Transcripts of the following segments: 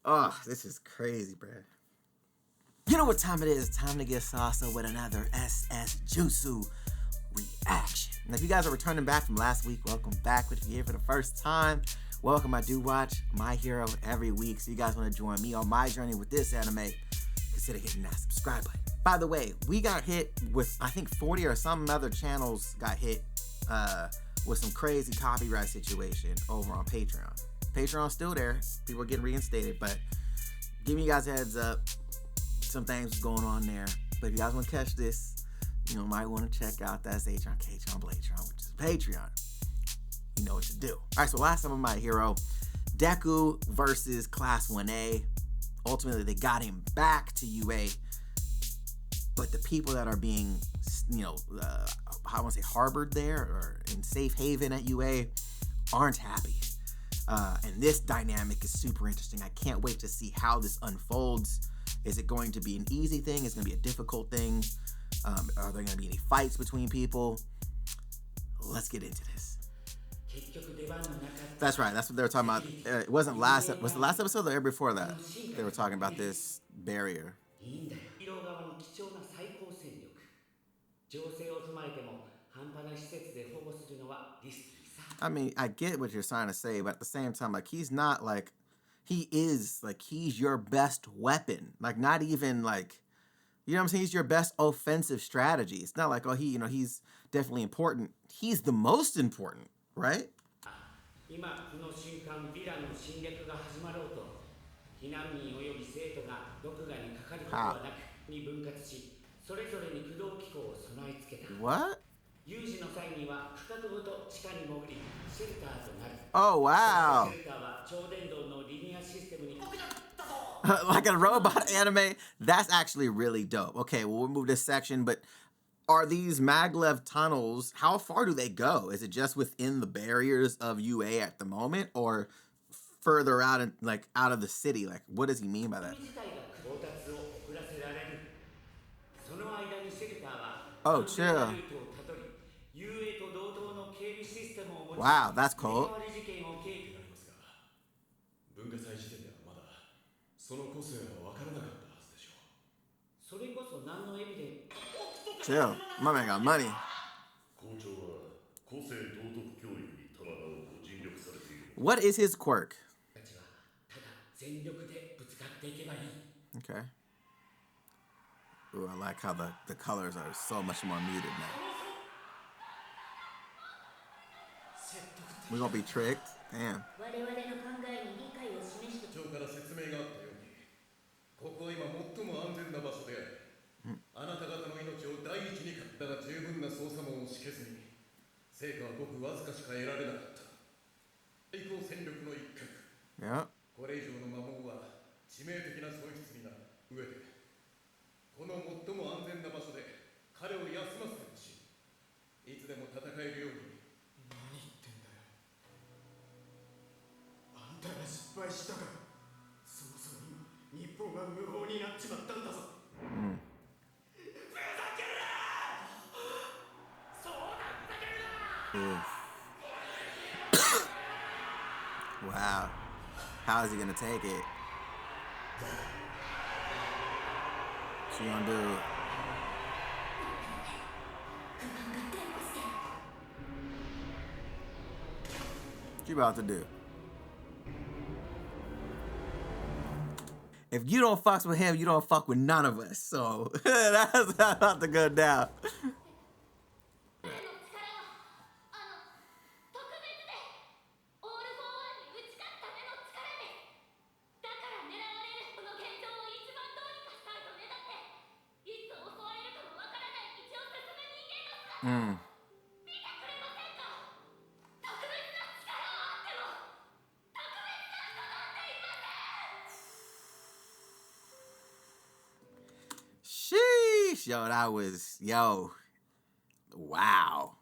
Oh, this is crazy, bro. You know what time it is? Time to get salsa with another SS Jutsu reaction. Now, if you guys are returning back from last week, welcome back. If you're here for the first time, welcome. I do watch My Hero every week, so you guys want to join me on my journey with this anime, consider hitting that subscribe button. By the way, we got hit with, I think 40 or some other channels got hit with some crazy copyright situation over on Patreon. Patreon's still there. People are getting reinstated, but giving you guys a heads up, some things going on there. But if you guys want to catch this, you know, might want to check out that Patreon, Blatron, which is Patreon. You know what to do. All right, so last time on My Hero, Deku versus Class 1A. Ultimately, they got him back to UA, but the people that are being, you know, I want to say harbored there or in safe haven at UA aren't happy. And this dynamic is super interesting. I can't wait to see how this unfolds. Is it going to be an easy thing? Is it going to be a difficult thing? Are there going to be any fights between people? Let's get into this. That's right. That's what they were talking about. It wasn't was the last episode or the year before that? They were talking about this barrier. I mean, I get what you're trying to say, but at the same time, like, he's not like, he is like, he's your best weapon. Like, not even like, you know what I'm saying? He's your best offensive strategy. It's not like, oh, he, you know, he's definitely important. He's the most important, right? How? What? Oh, wow. Like a robot anime? That's actually really dope. Okay, well, we'll move this section, but are these maglev tunnels, how far do they go? Is it just within the barriers of UA at the moment, or further out, in, like, out of the city? Like, what does he mean by that? Oh, chill. Wow, that's cold. Chill. My man got money. What is his quirk? Okay. Ooh, I like how the colors are so much more muted now. We're gonna be tricked? Damn. 成果はごくわずかしか得られなかった。最高戦力の一角。Yeah. これ以上の摩耗は致命的な損失になる。上で、この最も安全な場所で彼を休ませてほしい。いつでも戦えるように。何言ってんだよ。あんたが失敗したから。そもそも今、日本は無法になっちまったんだぞ。Wow. How is he gonna take it? What's she gonna do? What you about to do? If you don't fuck with him, you don't fuck with none of us. So that's about to go down. Sheesh, yo, that was, yo, wow.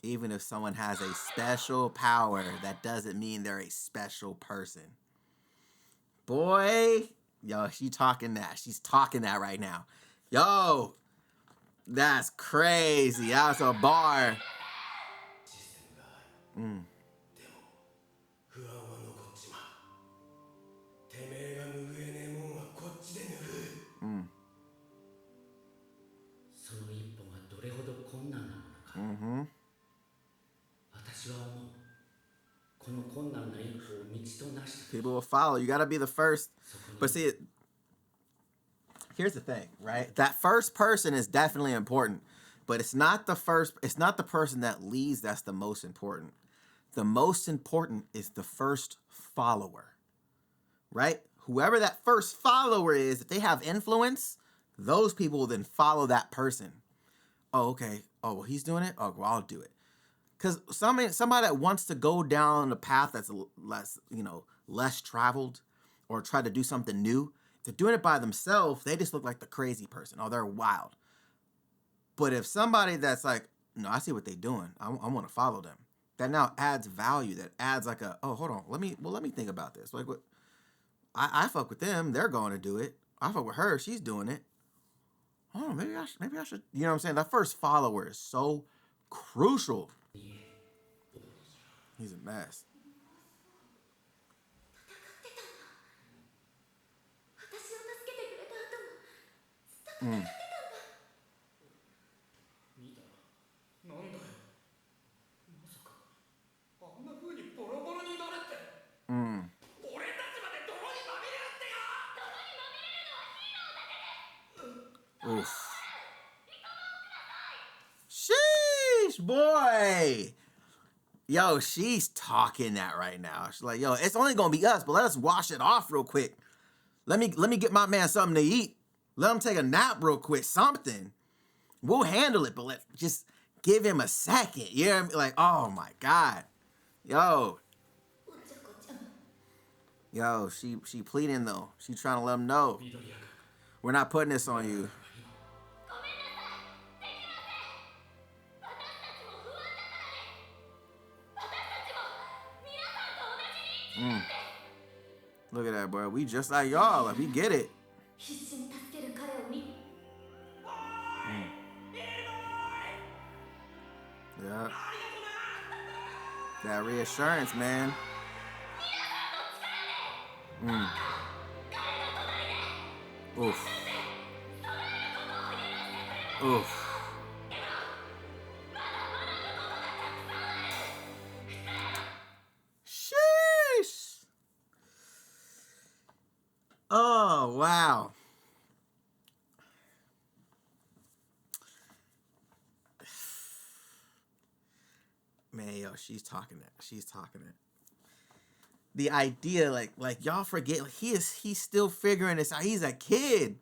Even if someone has a special power, that doesn't mean they're a special person. Boy, yo, she's talking that right now. Yo, that's crazy. That's a bar. People will follow. You got to be the first. But see, here's the thing, right? That first person is definitely important, but it's not the person that leads that's the most important. The most important is the first follower, right? Whoever that first follower is, if they have influence, those people will then follow that person. Oh, okay. Oh, well, he's doing it? Oh, well, I'll do it. Because somebody that wants to go down a path that's less traveled or try to do something new, if they're doing it by themselves, they just look like the crazy person. Oh, they're wild. But if somebody that's like, no, I see what they're doing, I want to follow them, that now adds value. That adds like oh, hold on, let me think about this. Like, what? I fuck with them, they're going to do it. I fuck with her, she's doing it. Oh, maybe I should. You know what I'm saying? That first follower is so crucial. He's a mess. Mm. なんだよ。まさかあんな風にボロボロになれって。Mm. 俺たちまで泥にまみれるってよ。泥にまみれるのはヒーローだけで。Oof. Sheesh, boy. Yo, she's talking that right now. She's like, yo, it's only gonna be us, but let us wash it off real quick. Let me get my man something to eat. Let him take a nap real quick. Something. We'll handle it, but let's just give him a second. You know what I mean? Like, oh my God. Yo, she pleading though. She trying to let him know. We're not putting this on you. Mm. Look at that, bro. We just like y'all. Like, we get it. Yeah. That reassurance, man. Mm. Oof. Oof. Sheesh. Oh, wow. Man, yo, she's talking it. She's talking it. The idea, like y'all forget, like, he's still figuring this out. He's a kid.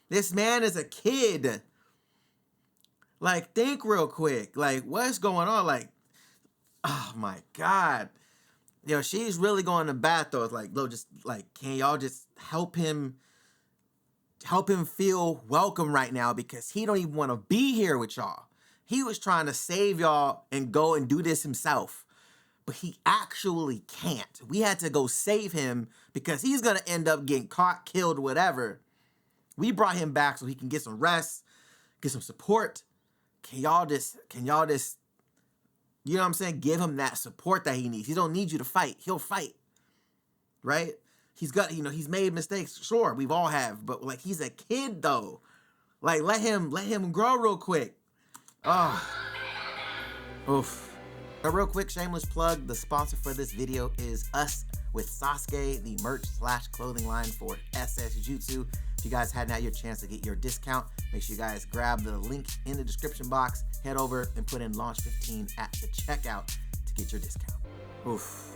This man is a kid. Like, think real quick. Like, what's going on? Like, oh my God. Yo, she's really going to bat though. It's like, look, just like, can y'all just help him feel welcome right now, because he don't even want to be here with y'all. He was trying to save y'all and go and do this himself, but he actually can't. We had to go save him because he's going to end up getting caught, killed, whatever. We brought him back so he can get some rest, get some support. Can y'all just, you know what I'm saying? Give him that support that he needs. He don't need you to fight. He'll fight, right? He's got, he's made mistakes. Sure, we've all have, but like, he's a kid though. Like, let him grow real quick. Oh, oof. A real quick shameless plug. The sponsor for this video is us with Sasuke, the merch/clothing line for SS Jutsu. If you guys hadn't had your chance to get your discount, make sure you guys grab the link in the description box, head over and put in launch 15 at the checkout to get your discount. Oof.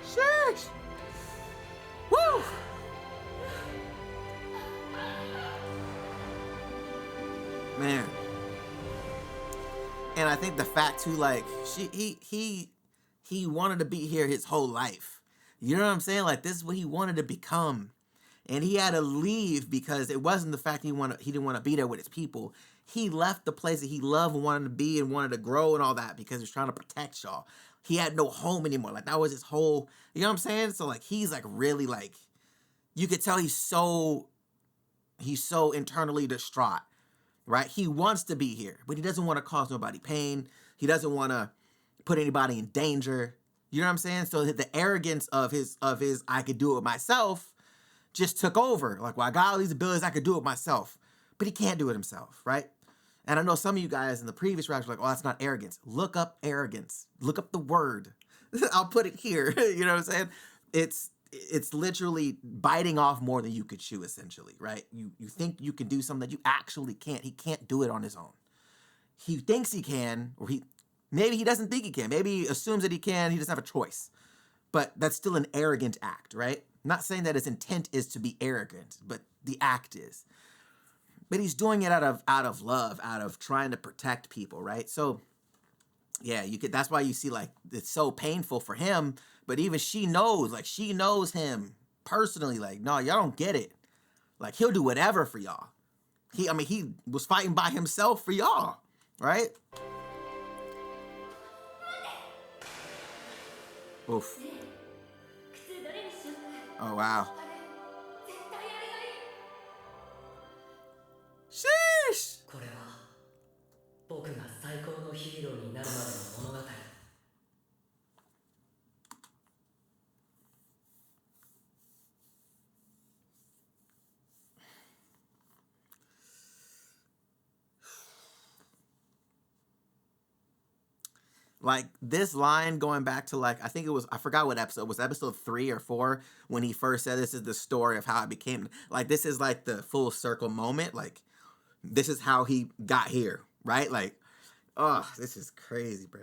Sheesh. Woo. Man. And I think the fact too, like, he wanted to be here his whole life. You know what I'm saying? Like, this is what he wanted to become. And he had to leave because it wasn't the fact he didn't want to be there with his people. He left the place that he loved and wanted to be and wanted to grow and all that because he was trying to protect y'all. He had no home anymore. Like, that was his whole, you know what I'm saying? So like, he's like really like, you could tell he's so internally distraught, right? He wants to be here, but he doesn't want to cause nobody pain. He doesn't want to put anybody in danger. You know what I'm saying? So the arrogance of his I could do it myself just took over. Like, well, I got all these abilities, I could do it myself. but he can't do it himself, right? And I know some of you guys in the previous rounds were like, oh, that's not arrogance. Look up arrogance. Look up the word. I'll put it here. You know what I'm saying? It's literally biting off more than you could chew, essentially, right? You think you can do something that you actually can't. He can't do it on his own. He thinks he can, or maybe he doesn't think he can. Maybe he assumes that he can. He doesn't have a choice. But that's still an arrogant act, right? Not saying that his intent is to be arrogant, but the act is. But he's doing it out of love, out of trying to protect people, right? So, yeah, that's why you see, like, it's so painful for him. But even she knows him personally. Like, no, y'all don't get it. Like, he'll do whatever for y'all. He was fighting by himself for y'all, right? Oof. Oh, wow. Sheesh! Like, this line going back to, like, I think it was, I forgot what episode, it was episode 3 or 4 when he first said this is the story of how it became, like, this is like the full circle moment, like, this is how he got here, right? Like, oh, this is crazy, bro.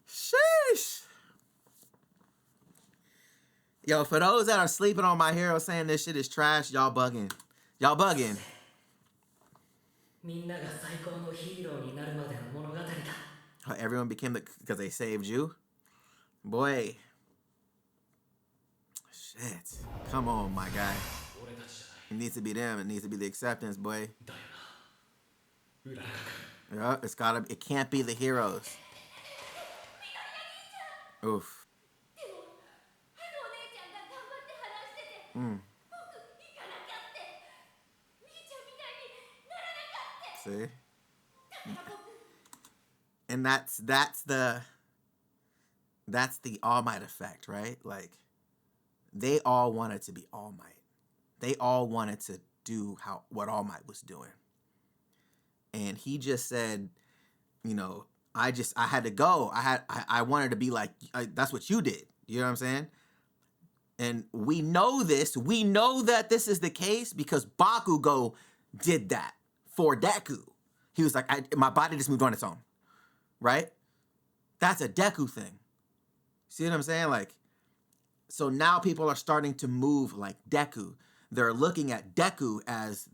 Sheesh. Yo, for those that are sleeping on my hero saying this shit is trash, y'all bugging. Y'all bugging. How everyone became because they saved you? Boy. Shit. Come on, my guy. It needs to be them. It needs to be the acceptance, boy. Yeah, it can't be the heroes. Oof. See? And that's the All Might effect, right? Like, they all wanted to be All Might. They all wanted to do what All Might was doing. And he just said, you know, I had to go. I wanted to be like, that's what you did. You know what I'm saying? And we know this. We know that this is the case because Bakugo did that for Deku. He was like, my body just moved on its own. Right? That's a Deku thing. See what I'm saying? Like, so now people are starting to move like Deku. They're looking at Deku as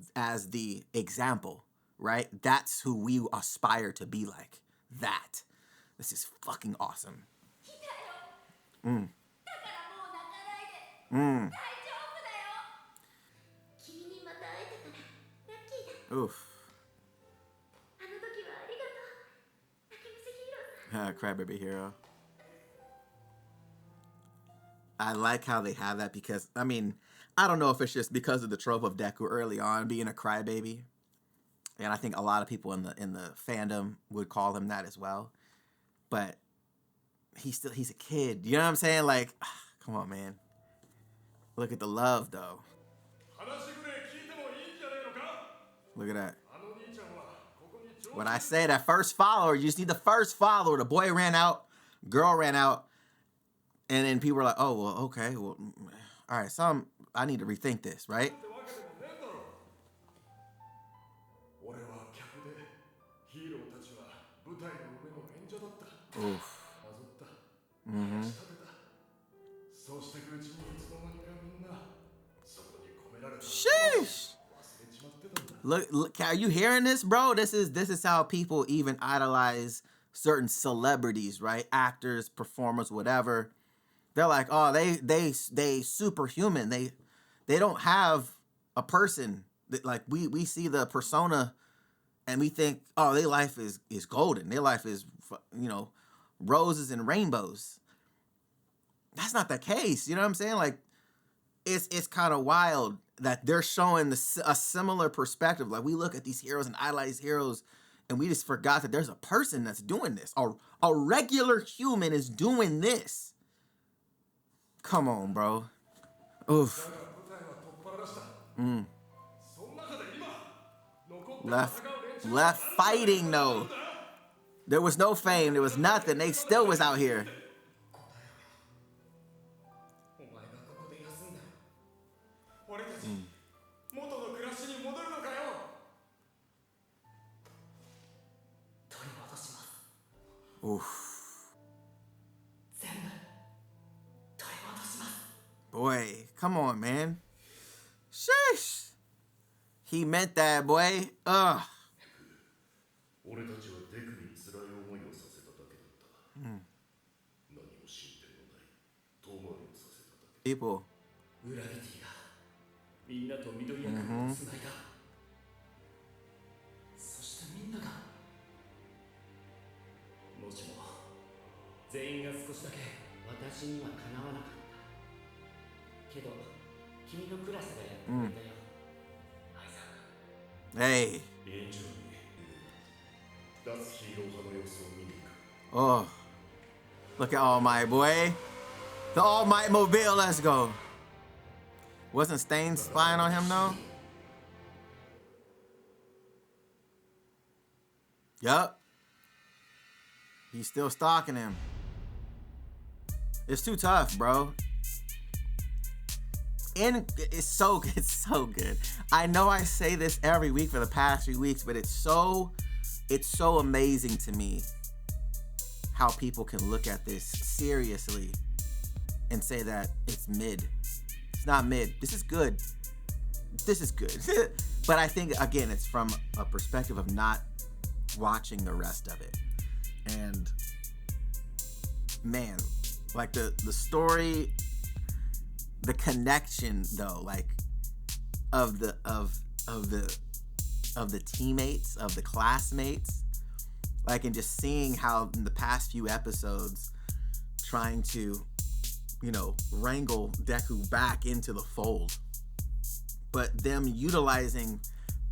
the example, right? That's who we aspire to be like. That. This is fucking awesome. Oof. Crybaby hero. I like how they have that because, I mean, I don't know if it's just because of the trope of Deku early on being a crybaby. And I think a lot of people in the fandom would call him that as well. But he's a kid. You know what I'm saying? Like, come on, man. Look at the love, though. Look at that. When I say that first follower, you just need the first follower. The boy ran out, girl ran out, and then people were like, oh, well, okay, well, all right, I need to rethink this, right? Oof. Mm-hmm. Sheesh. Look, are you hearing this, bro? This is how people even idolize certain celebrities, right? Actors, performers, whatever. They're like, oh, they superhuman. They don't have a person that, like, we see the persona and we think, oh, their life is golden. Their life is, you know, roses and rainbows. That's not the case. You know what I'm saying? Like, it's kind of wild that they're showing a similar perspective. Like, we look at these heroes and idolize heroes, and we just forgot that there's a person that's doing this. A regular human is doing this. Come on, bro. Oof. left fighting though. There was no fame. There was nothing. They still was out here. お前がここで休んだら俺たち元の暮らしに戻るのかよ。取り戻します。 Oof. 全部取り戻します。 Boy, come on, man. Sheesh. He meant that, boy. Ugh. 俺たちはデクに辛い思いをさせただけだった。何も進展のない遠回りをさせただけ。 People. ウラギティがみんなと緑役をつないだ。そしてみんながもしも全員が少しだけ私にはかなわなかったけど君のクラスがやってくれたよ、アイザック。 Hey. 委員長に脱ヒーロー派の様子を見に行く。 Oh. Look at All Might, boy. The All Might mobile, let's go. Wasn't Stain spying on him, though? Yup. He's still stalking him. It's too tough, bro. And it's so good. I know I say this every week for the past 3 weeks, but it's so amazing to me how people can look at this seriously and say that it's mid. It's not mid. This is good. But I think, again, it's from a perspective of not watching the rest of it. And man, like the story, the connection though, like of the teammates, of the classmates, like, and just seeing how in the past few episodes trying to, wrangle Deku back into the fold, but them utilizing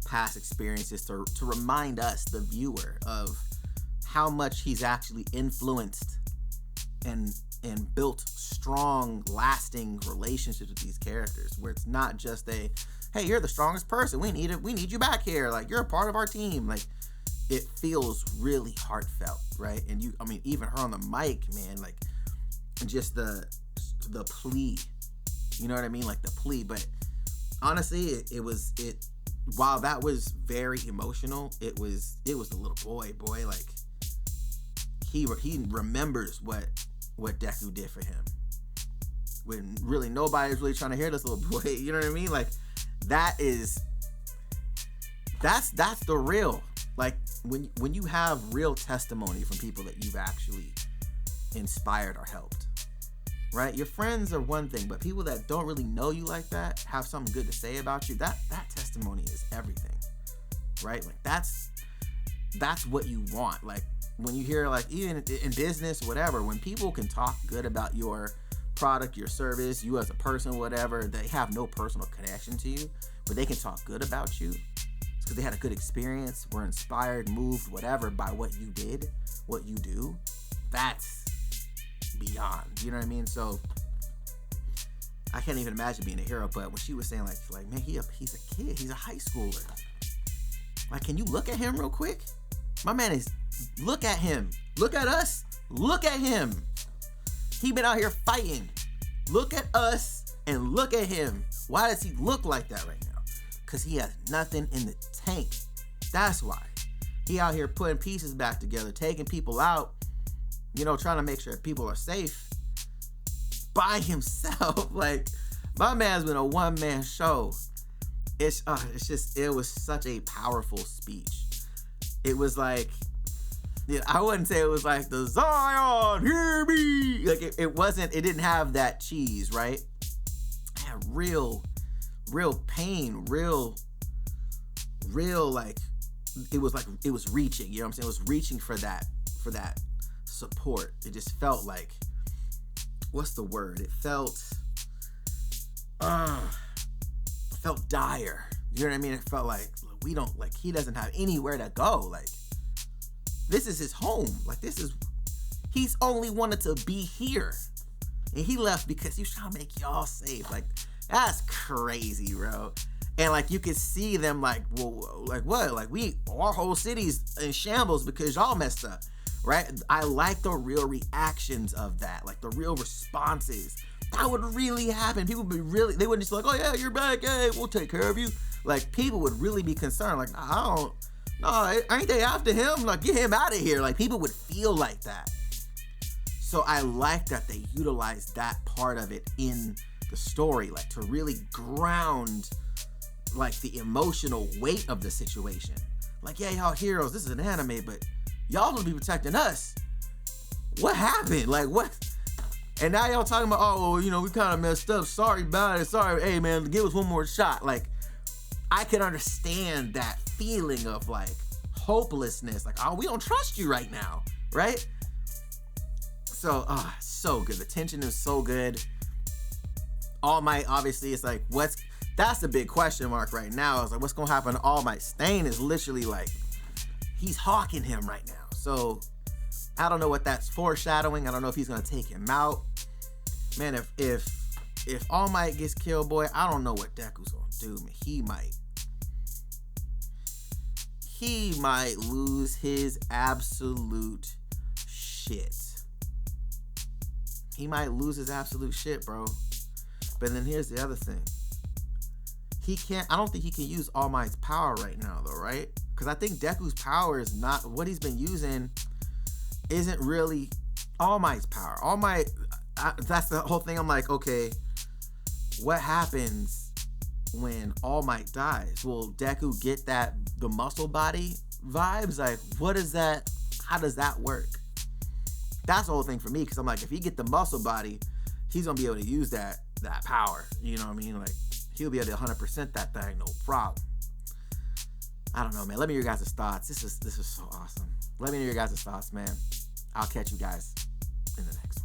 past experiences to remind us, the viewer, of how much he's actually influenced and built strong, lasting relationships with these characters, where it's not just a, hey, you're the strongest person, we need you back here, like, you're a part of our team. Like, it feels really heartfelt, right? And even her on the mic, man, like, just the plea, you know what I mean? Like, the plea. But honestly, it while that was very emotional, it was the little boy, like, he remembers what Deku did for him when really nobody's really trying to hear this little boy, you know what I mean? Like, that's the real, like, when you have real testimony from people that you've actually inspired or helped, right? Your friends are one thing, but people that don't really know you like that, have something good to say about you, that testimony is everything, right? Like, that's what you want. Like, when you hear, like, even in business, whatever, when people can talk good about your product, your service, you as a person, whatever, they have no personal connection to you, but they can talk good about you because they had a good experience, were inspired, moved, whatever, by what you did, what you do. That's beyond, you know what I mean? So I can't even imagine being a hero. But when she was saying, like, man, he's a kid, he's a high schooler. Like, can you look at him real quick? My man is, look at him, look at us, look at him. He been out here fighting. Look at us and look at him. Why does he look like that right now? Because he has nothing in the tank. That's why. He out here putting pieces back together, taking people out, trying to make sure people are safe by himself. Like, my man's been a one-man show. It was such a powerful speech. It was like, I wouldn't say it was like the Zion, hear me. Like, it didn't have that cheese, right? It had real pain, real, like, it was reaching, you know what I'm saying? It was reaching for that support. It just felt like, what's the word? It felt dire. You know what I mean? It felt like, he doesn't have anywhere to go. Like, this is his home. Like, he's only wanted to be here. And he left because he was trying to make y'all safe. Like, that's crazy, bro. And like you could see them like, well, like what? Like our whole city's in shambles because y'all messed up, right? I like the real reactions of that, like the real responses. That would really happen. People would be really, they wouldn't just be like, oh yeah, you're back, hey, we'll take care of you. Like people would really be concerned, like, ain't they after him? Like get him out of here. Like people would feel like that. So I like that they utilized that part of it in the story, like to really ground like the emotional weight of the situation. Like, yeah, y'all heroes, this is an anime, but y'all gonna be protecting us. What happened? Like what? And now y'all talking about, oh, well, you know, we kind of messed up. Sorry about it. Sorry. Hey man, give us one more shot. Like I can understand that feeling of like hopelessness. Like, oh, we don't trust you right now. Right? So, so good. The tension is so good. All Might, obviously, it's like, that's the big question mark right now. Is like, what's gonna happen to All Might? Stain is literally like, he's hawking him right now. So, I don't know what that's foreshadowing. I don't know if he's gonna take him out. Man, if All Might gets killed, boy, I don't know what Deku's gonna do, man. He might lose his absolute shit. He might lose his absolute shit, bro. But then here's the other thing. I don't think he can use All Might's power right now, though, right? Because I think Deku's power is not, what he's been using isn't really All Might's power. All Might, that's the whole thing. I'm like, okay, what happens when All Might dies? Will Deku get the muscle body vibes? Like, what is that? How does that work? That's the whole thing for me, because I'm like, if he get the muscle body, he's gonna be able to use that power. You know what I mean? Like, he'll be able to 100% that thing, no problem. I don't know, man. Let me hear your guys' thoughts. This is so awesome. Let me know your guys' thoughts, man. I'll catch you guys in the next one.